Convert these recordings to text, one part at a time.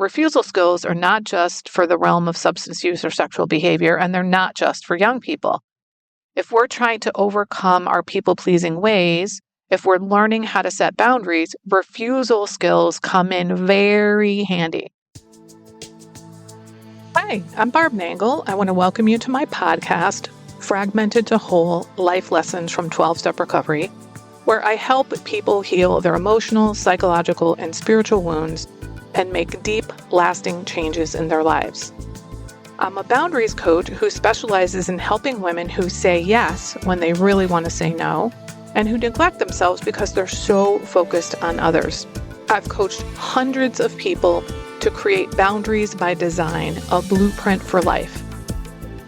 refusal skills are not just for the realm of substance use or sexual behavior, and they're not just for young people. If we're trying to overcome our people-pleasing ways, if we're learning how to set boundaries, refusal skills come in very handy. Hi, I'm Barb Nangle. I want to welcome you to my podcast, Fragmented to Whole Life Lessons from 12-Step Recovery, where I help people heal their emotional, psychological, and spiritual wounds and make deep, lasting changes in their lives. I'm a boundaries coach who specializes in helping women who say yes when they really want to say no, and who neglect themselves because they're so focused on others. I've coached hundreds of people to create Boundaries by Design, a blueprint for life.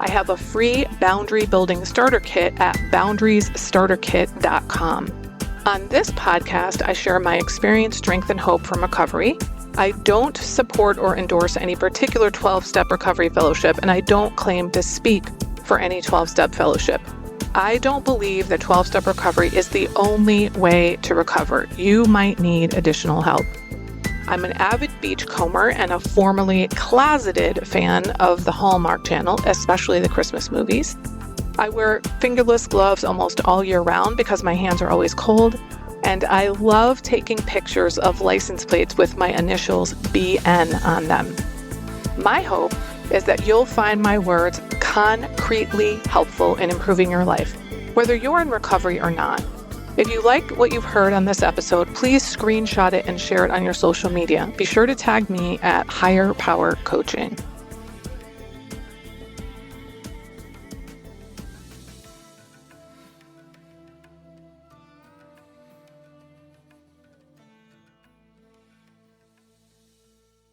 I have a free boundary building starter kit at boundariesstarterkit.com. On this podcast, I share my experience, strength, and hope from recovery. I don't support or endorse any particular 12-step recovery fellowship, and I don't claim to speak for any 12-step fellowship. I don't believe that 12-step recovery is the only way to recover. You might need additional help. I'm an avid beachcomber and a formerly closeted fan of the Hallmark Channel, especially the Christmas movies. I wear fingerless gloves almost all year round because my hands are always cold, and I love taking pictures of license plates with my initials BN on them. My hope is that you'll find my words concretely helpful in improving your life, whether you're in recovery or not. If you like what you've heard on this episode, please screenshot it and share it on your social media. Be sure to tag me at Higher Power Coaching.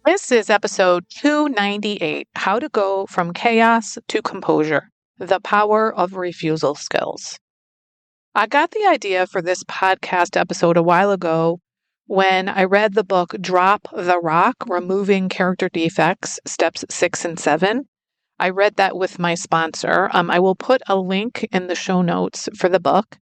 This is episode 298, How to Go from Chaos to Composure, the Power of Refusal Skills. I got the idea for this podcast episode a while ago when I read the book Drop the Rock, Removing Character Defects, Steps 6 and 7. I read that with my sponsor. I will put a link in the show notes for the book.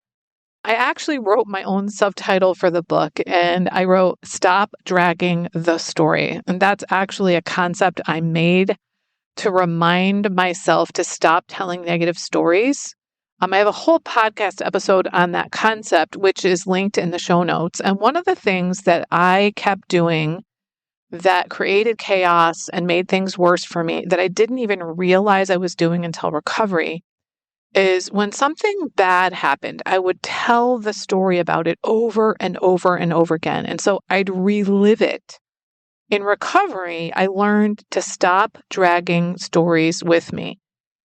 I actually wrote my own subtitle for the book, and I wrote Stop Dragging the Story. And that's actually a concept I made to remind myself to stop telling negative stories. I have a whole podcast episode on that concept, which is linked in the show notes. And one of the things that I kept doing that created chaos and made things worse for me that I didn't even realize I was doing until recovery is when something bad happened, I would tell the story about it over and over and over again. And so I'd relive it. In recovery, I learned to stop dragging stories with me.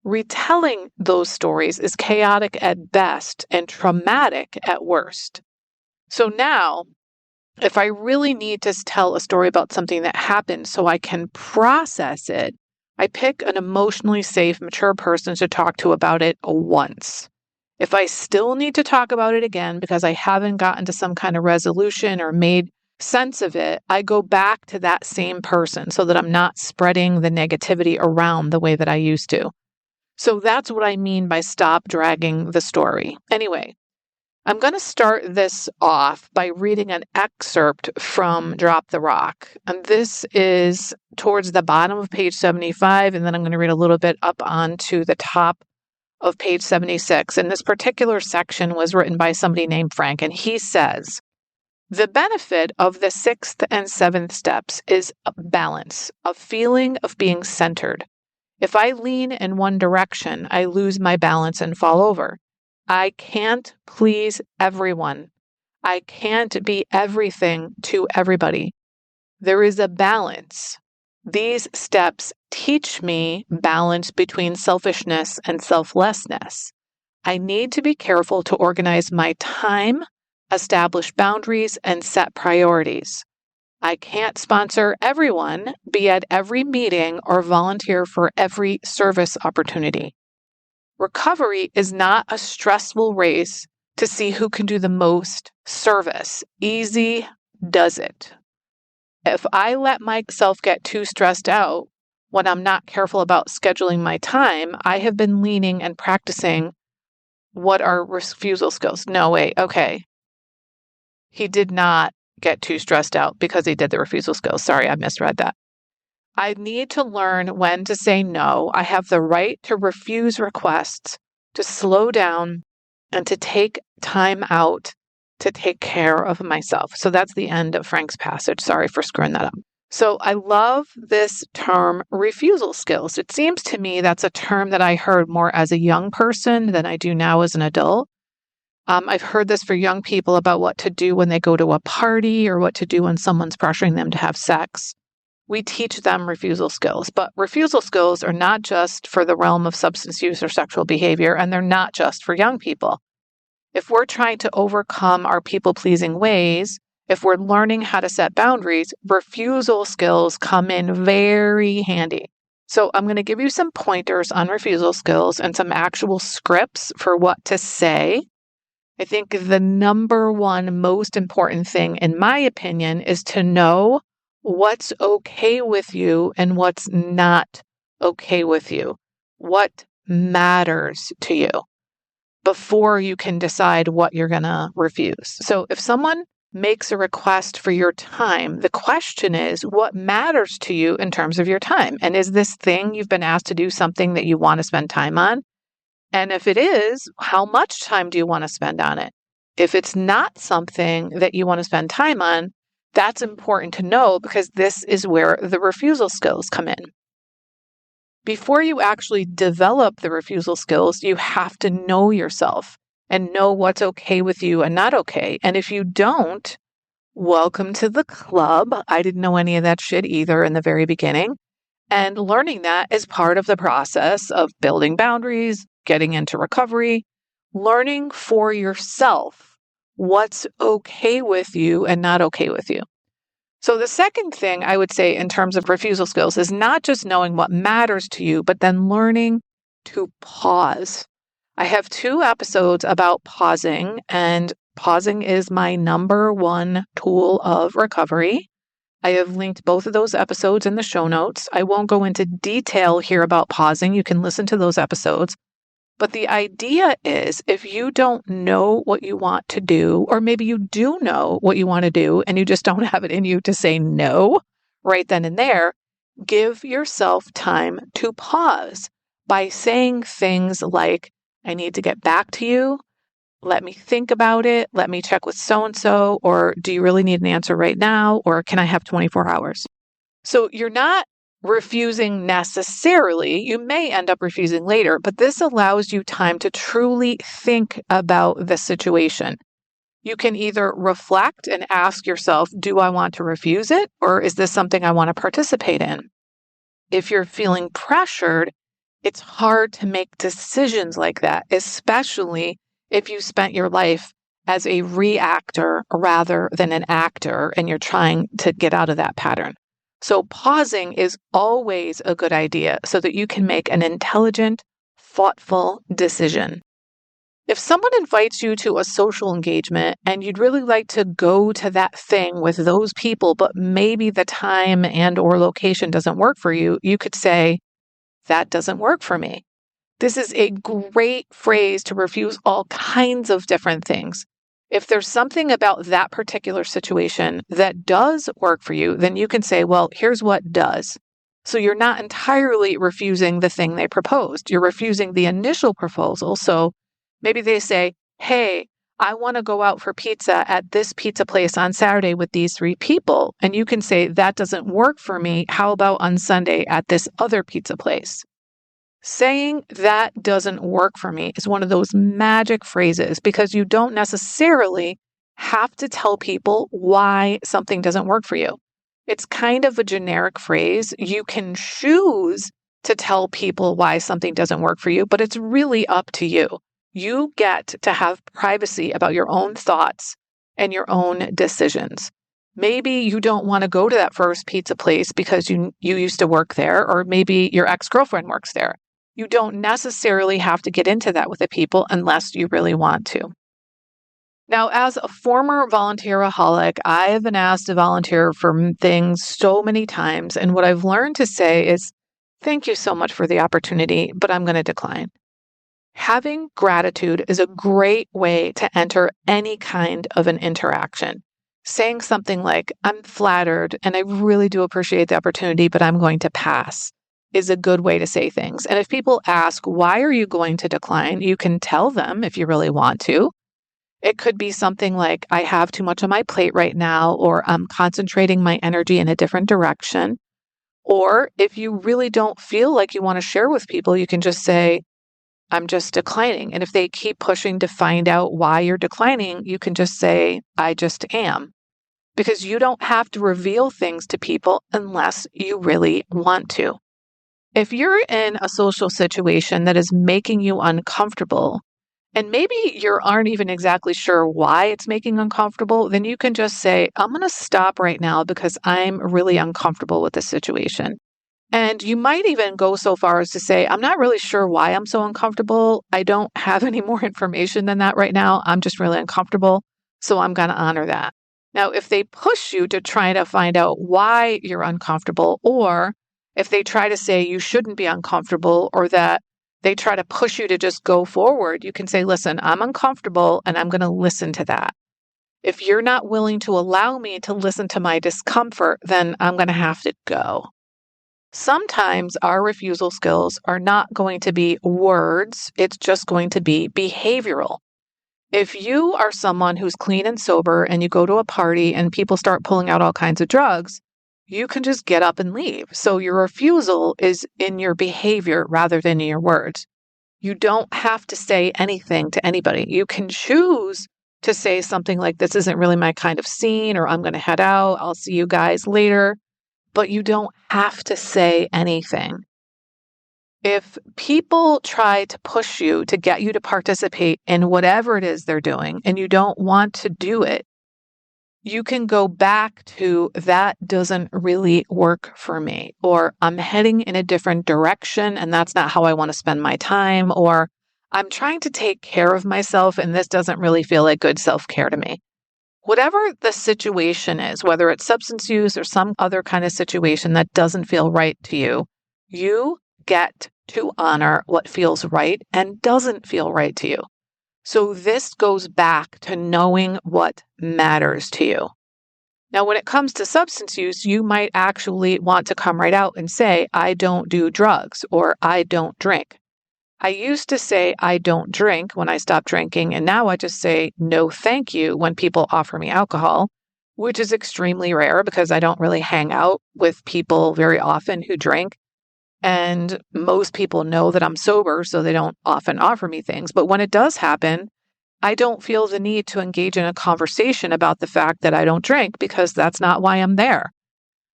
Retelling those stories is chaotic at best and traumatic at worst. So now, if I really need to tell a story about something that happened so I can process it, I pick an emotionally safe, mature person to talk to about it once. If I still need to talk about it again because I haven't gotten to some kind of resolution or made sense of it, I go back to that same person so that I'm not spreading the negativity around the way that I used to. So that's what I mean by stop dragging the story. Anyway, I'm going to start this off by reading an excerpt from Drop the Rock. And this is towards the bottom of page 75, and then I'm going to read a little bit up onto the top of page 76. And this particular section was written by somebody named Frank, and he says, "The benefit of the 6th and 7th steps is a balance, a feeling of being centered. If I lean in one direction, I lose my balance and fall over. I can't please everyone. I can't be everything to everybody. There is a balance. These steps teach me balance between selfishness and selflessness. I need to be careful to organize my time, establish boundaries, and set priorities. I can't sponsor everyone, be at every meeting, or volunteer for every service opportunity. Recovery is not a stressful race to see who can do the most service. Easy does it. If I let myself get too stressed out when I'm not careful about scheduling my time, I have been leaning and practicing what are refusal skills. No, wait, okay. He did not get too stressed out because he did the refusal skills. Sorry, I misread that. I need to learn when to say no. I have the right to refuse requests, to slow down, and to take time out to take care of myself. So that's the end of Frank's passage. Sorry for screwing that up. So I love this term, refusal skills. It seems to me that's a term that I heard more as a young person than I do now as an adult. I've heard this for young people about what to do when they go to a party or what to do when someone's pressuring them to have sex. We teach them refusal skills, but refusal skills are not just for the realm of substance use or sexual behavior, and they're not just for young people. If we're trying to overcome our people-pleasing ways, if we're learning how to set boundaries, refusal skills come in very handy. So I'm going to give you some pointers on refusal skills and some actual scripts for what to say. I think the number one most important thing, in my opinion, is to know what's okay with you and what's not okay with you. What matters to you before you can decide what you're going to refuse. So if someone makes a request for your time, the question is, what matters to you in terms of your time? And is this thing you've been asked to do something that you want to spend time on? And if it is, how much time do you want to spend on it? If it's not something that you want to spend time on, that's important to know because this is where the refusal skills come in. Before you actually develop the refusal skills, you have to know yourself and know what's okay with you and not okay. And if you don't, welcome to the club. I didn't know any of that shit either in the very beginning. And learning that is part of the process of building boundaries, getting into recovery, learning for yourself what's okay with you and not okay with you. So the second thing I would say in terms of refusal skills is not just knowing what matters to you, but then learning to pause. I have 2 episodes about pausing, and pausing is my number one tool of recovery. I have linked both of those episodes in the show notes. I won't go into detail here about pausing. You can listen to those episodes. But the idea is if you don't know what you want to do, or maybe you do know what you want to do and you just don't have it in you to say no right then and there, give yourself time to pause by saying things like, I need to get back to you. Let me think about it. Let me check with so-and-so, or do you really need an answer right now? Or can I have 24 hours? So you're not refusing necessarily. You may end up refusing later, but this allows you time to truly think about the situation. You can either reflect and ask yourself, do I want to refuse it? Or is this something I want to participate in? If you're feeling pressured, it's hard to make decisions like that, especially if you spent your life as a reactor rather than an actor and you're trying to get out of that pattern. So pausing is always a good idea so that you can make an intelligent, thoughtful decision. If someone invites you to a social engagement and you'd really like to go to that thing with those people, but maybe the time and or location doesn't work for you, you could say, that doesn't work for me. This is a great phrase to refuse all kinds of different things. If there's something about that particular situation that does work for you, then you can say, well, here's what does. So you're not entirely refusing the thing they proposed. You're refusing the initial proposal. So maybe they say, hey, I want to go out for pizza at this pizza place on Saturday with these 3 people. And you can say, that doesn't work for me. How about on Sunday at this other pizza place? Saying that doesn't work for me is one of those magic phrases because you don't necessarily have to tell people why something doesn't work for you. It's kind of a generic phrase. You can choose to tell people why something doesn't work for you, but it's really up to you. You get to have privacy about your own thoughts and your own decisions. Maybe you don't want to go to that first pizza place because you used to work there, or maybe your ex-girlfriend works there. You don't necessarily have to get into that with the people unless you really want to. Now, as a former volunteeraholic, I have been asked to volunteer for things so many times, and what I've learned to say is, thank you so much for the opportunity, but I'm going to decline. Having gratitude is a great way to enter any kind of an interaction. saying something like, I'm flattered and I really do appreciate the opportunity, but I'm going to pass is a good way to say things. And if people ask, why are you going to decline? You can tell them if you really want to. It could be something like, I have too much on my plate right now, or I'm concentrating my energy in a different direction. Or if you really don't feel like you want to share with people, you can just say, I'm just declining. And if they keep pushing to find out why you're declining, you can just say, I just am. Because you don't have to reveal things to people unless you really want to. If you're in a social situation that is making you uncomfortable, and maybe you aren't even exactly sure why it's making uncomfortable, then you can just say, I'm going to stop right now because I'm really uncomfortable with this situation. And you might even go so far as to say, I'm not really sure why I'm so uncomfortable. I don't have any more information than that right now. I'm just really uncomfortable. So I'm going to honor that. Now, if they push you to try to find out why you're uncomfortable, or if they try to say you shouldn't be uncomfortable, or that they try to push you to just go forward, you can say, listen, I'm uncomfortable and I'm going to listen to that. If you're not willing to allow me to listen to my discomfort, then I'm going to have to go. Sometimes our refusal skills are not going to be words, it's just going to be behavioral. If you are someone who's clean and sober and you go to a party and people start pulling out all kinds of drugs, you can just get up and leave. So your refusal is in your behavior rather than in your words. You don't have to say anything to anybody. You can choose to say something like, this isn't really my kind of scene, or I'm going to head out. I'll see you guys later. But you don't have to say anything. If people try to push you to get you to participate in whatever it is they're doing and you don't want to do it, you can go back to, that doesn't really work for me, or I'm heading in a different direction and that's not how I want to spend my time, or I'm trying to take care of myself and this doesn't really feel like good self-care to me. Whatever the situation is, whether it's substance use or some other kind of situation that doesn't feel right to you, you get to honor what feels right and doesn't feel right to you. So this goes back to knowing what matters to you. Now, when it comes to substance use, you might actually want to come right out and say, I don't do drugs, or I don't drink. I used to say I don't drink when I stopped drinking, and now I just say no thank you when people offer me alcohol, which is extremely rare because I don't really hang out with people very often who drink. And most people know that I'm sober, so they don't often offer me things. But when it does happen, I don't feel the need to engage in a conversation about the fact that I don't drink because that's not why I'm there.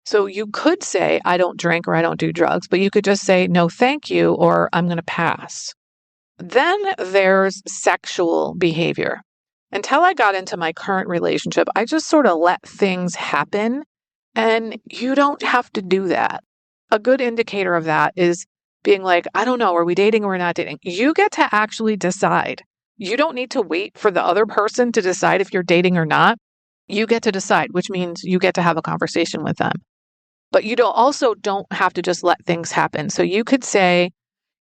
So you could say, I don't drink or I don't do drugs, but you could just say, no, thank you, or I'm going to pass. Then there's sexual behavior. Until I got into my current relationship, I just sort of let things happen, and you don't have to do that. A good indicator of that is being like, I don't know, are we dating or we're not dating? You get to actually decide. You don't need to wait for the other person to decide if you're dating or not. You get to decide, which means you get to have a conversation with them. But you also don't have to just let things happen. So you could say,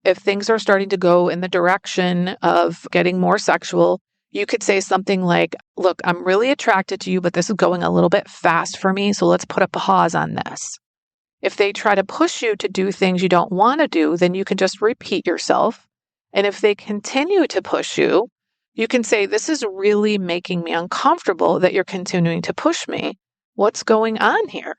if things are starting to go in the direction of getting more sexual, you could say something like, look, I'm really attracted to you, but this is going a little bit fast for me, so let's put a pause on this. If they try to push you to do things you don't want to do, then you can just repeat yourself. And if they continue to push you, you can say, this is really making me uncomfortable that you're continuing to push me. What's going on here?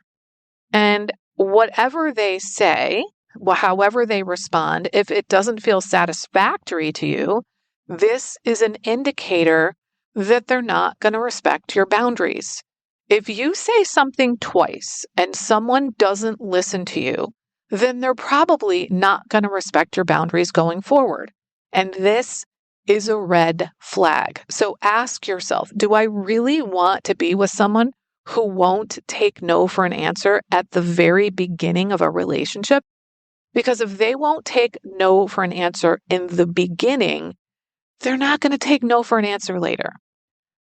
And whatever they say, however they respond, if it doesn't feel satisfactory to you, this is an indicator that they're not going to respect your boundaries. If you say something twice and someone doesn't listen to you, then they're probably not going to respect your boundaries going forward. And this is a red flag. So ask yourself, do I really want to be with someone who won't take no for an answer at the very beginning of a relationship? Because if they won't take no for an answer in the beginning, they're not going to take no for an answer later.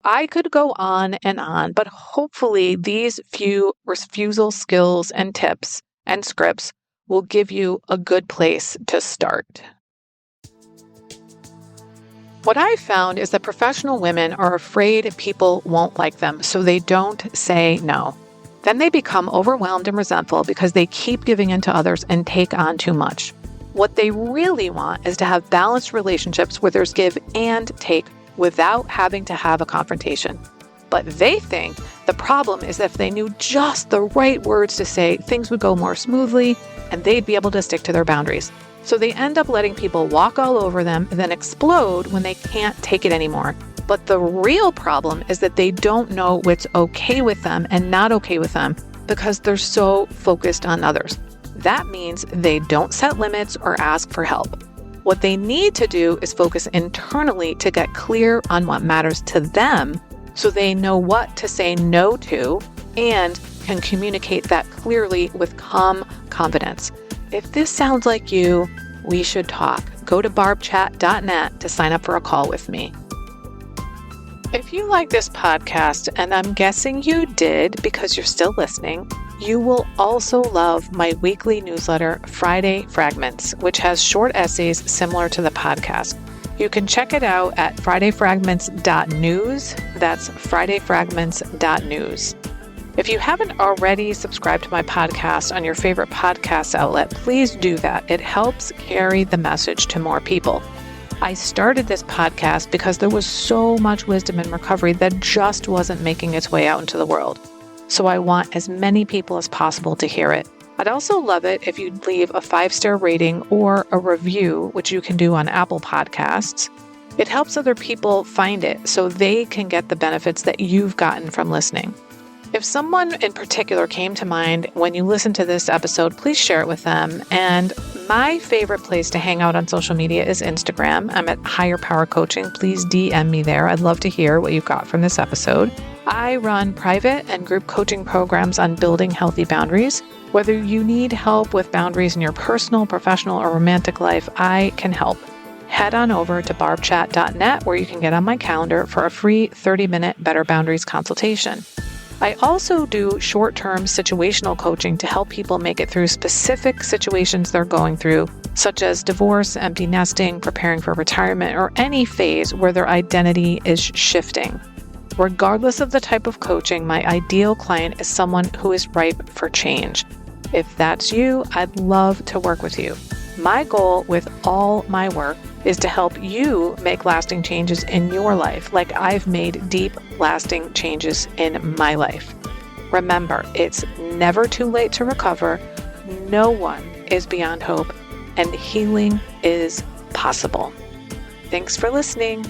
I could go on, but hopefully these few refusal skills and tips and scripts will give you a good place to start. What I've found is that professional women are afraid people won't like them, so they don't say no. Then they become overwhelmed and resentful because they keep giving in to others and take on too much. What they really want is to have balanced relationships where there's give and take without having to have a confrontation. But they think the problem is that if they knew just the right words to say, things would go more smoothly and they'd be able to stick to their boundaries. So they end up letting people walk all over them and then explode when they can't take it anymore. But the real problem is that they don't know what's okay with them and not okay with them because they're so focused on others. That means they don't set limits or ask for help. What they need to do is focus internally to get clear on what matters to them so they know what to say no to and can communicate that clearly with calm confidence. If this sounds like you, we should talk. Go to barbchat.net to sign up for a call with me. If you like this podcast, and I'm guessing you did because you're still listening, you will also love my weekly newsletter, Friday Fragments, which has short essays similar to the podcast. You can check it out at fridayfragments.news. That's fridayfragments.news. If you haven't already subscribed to my podcast on your favorite podcast outlet, please do that. It helps carry the message to more people. I started this podcast because there was so much wisdom in recovery that just wasn't making its way out into the world. So I want as many people as possible to hear it. I'd also love it if you'd leave a 5-star rating or a review, which you can do on Apple Podcasts. It helps other people find it so they can get the benefits that you've gotten from listening. If someone in particular came to mind when you listen to this episode, please share it with them. And my favorite place to hang out on social media is Instagram. I'm at Higher Power Coaching. Please DM me there. I'd love to hear what you've got from this episode. I run private and group coaching programs on building healthy boundaries. Whether you need help with boundaries in your personal, professional, or romantic life, I can help. Head on over to barbchat.net where you can get on my calendar for a free 30-minute Better Boundaries consultation. I also do short-term situational coaching to help people make it through specific situations they're going through, such as divorce, empty nesting, preparing for retirement, or any phase where their identity is shifting. Regardless of the type of coaching, my ideal client is someone who is ripe for change. If that's you, I'd love to work with you. My goal with all my work is to help you make lasting changes in your life, like I've made deep, lasting changes in my life. Remember, it's never too late to recover. No one is beyond hope, and healing is possible. Thanks for listening.